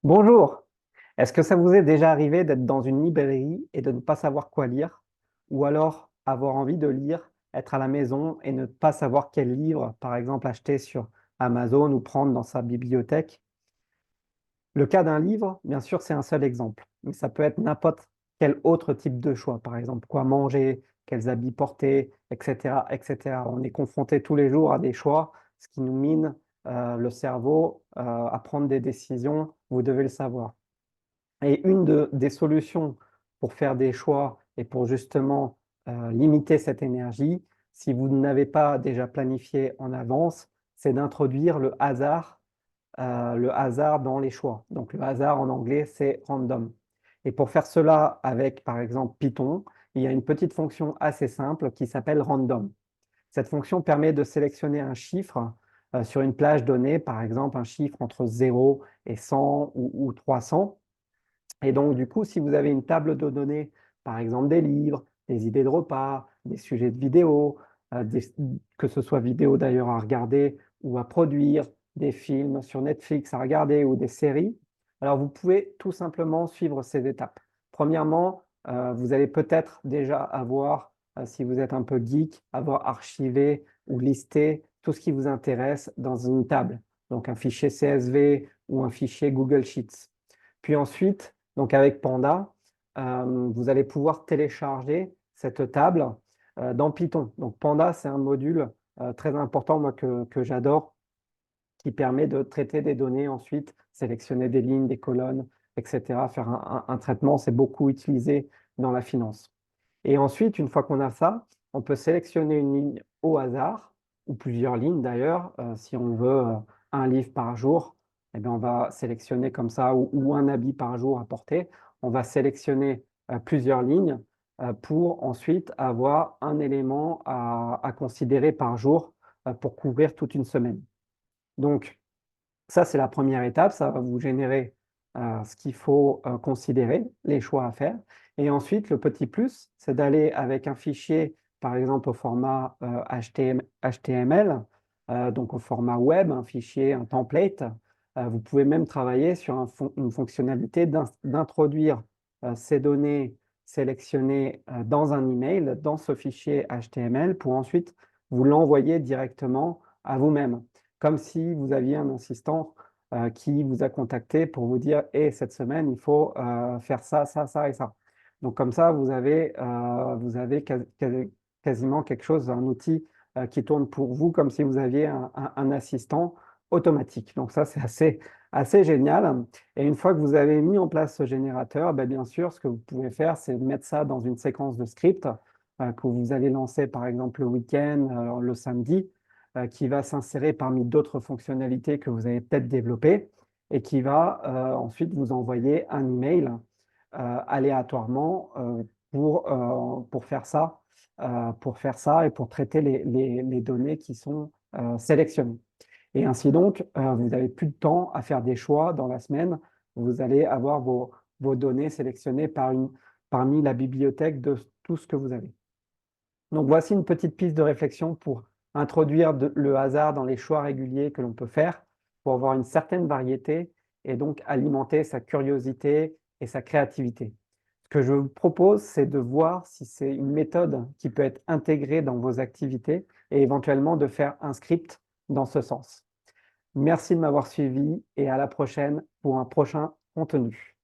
Bonjour, est-ce que ça vous est déjà arrivé d'être dans une librairie et de ne pas savoir quoi lire? Ou alors avoir envie de lire, être à la maison et ne pas savoir quel livre, par exemple, acheter sur Amazon ou prendre dans sa bibliothèque? Le cas d'un livre, bien sûr, c'est un seul exemple, mais ça peut être n'importe quel autre type de choix, par exemple, quoi manger, quels habits porter, etc., etc. On est confronté tous les jours à des choix, ce qui nous mine le cerveau à prendre des décisions, vous devez le savoir. Et des solutions pour faire des choix et pour justement, limiter cette énergie, si vous n'avez pas déjà planifié en avance, c'est d'introduire le hasard dans les choix. Donc le hasard en anglais, c'est random. Et pour faire cela avec, par exemple, Python, il y a une petite fonction assez simple qui s'appelle random. Cette fonction permet de sélectionner un chiffre, sur une plage donnée, par exemple un chiffre entre 0 et 100 ou 300. Et donc, du coup, si vous avez une table de données, par exemple des livres, des idées de repas, des sujets de vidéos, que ce soit vidéo d'ailleurs à regarder ou à produire, des films sur Netflix à regarder ou des séries, alors vous pouvez tout simplement suivre ces étapes. Premièrement, vous allez peut-être déjà avoir, si vous êtes un peu geek, avoir archivé ou listé tout ce qui vous intéresse dans une table, donc un fichier CSV ou un fichier Google Sheets. Puis ensuite, donc avec Panda, vous allez pouvoir télécharger cette table dans Python. Donc Panda, c'est un module très important moi, que j'adore, qui permet de traiter des données ensuite, sélectionner des lignes, des colonnes, etc., faire un traitement. C'est beaucoup utilisé dans la finance. Et ensuite, une fois qu'on a ça, on peut sélectionner une ligne au hasard, ou plusieurs lignes d'ailleurs. Si on veut un livre par jour, eh bien, on va sélectionner comme ça, ou un habit par jour à porter. On va sélectionner plusieurs lignes pour ensuite avoir un élément à considérer par jour pour couvrir toute une semaine. Donc, ça, c'est la première étape. Ça va vous générer ce qu'il faut considérer, les choix à faire. Et ensuite, le petit plus, c'est d'aller avec un fichier, par exemple au format HTML, donc au format web, un fichier, un template. Vous pouvez même travailler sur une fonctionnalité d'introduire ces données sélectionnées dans un email, dans ce fichier HTML, pour ensuite vous l'envoyer directement à vous-même, comme si vous aviez un assistant qui vous a contacté pour vous dire: «Et cette semaine, il faut faire ça, ça, ça et ça». Donc comme ça, vous avez quasiment quelque chose, un outil qui tourne pour vous, comme si vous aviez un assistant automatique. Donc ça, c'est assez génial. Et une fois que vous avez mis en place ce générateur, ben, bien sûr, ce que vous pouvez faire, c'est mettre ça dans une séquence de script que vous allez lancer, par exemple, le week-end, le samedi, qui va s'insérer parmi d'autres fonctionnalités que vous avez peut-être développées et qui va ensuite vous envoyer un email aléatoirement pour faire ça et pour traiter les données qui sont sélectionnées. Et ainsi donc, vous n'avez plus de temps à faire des choix dans la semaine. Vous allez avoir vos données sélectionnées parmi la bibliothèque de tout ce que vous avez. Donc voici une petite piste de réflexion pour introduire le hasard dans les choix réguliers que l'on peut faire pour avoir une certaine variété et donc alimenter sa curiosité et sa créativité. Ce que je vous propose, c'est de voir si c'est une méthode qui peut être intégrée dans vos activités et éventuellement de faire un script dans ce sens. Merci de m'avoir suivi et à la prochaine pour un prochain contenu.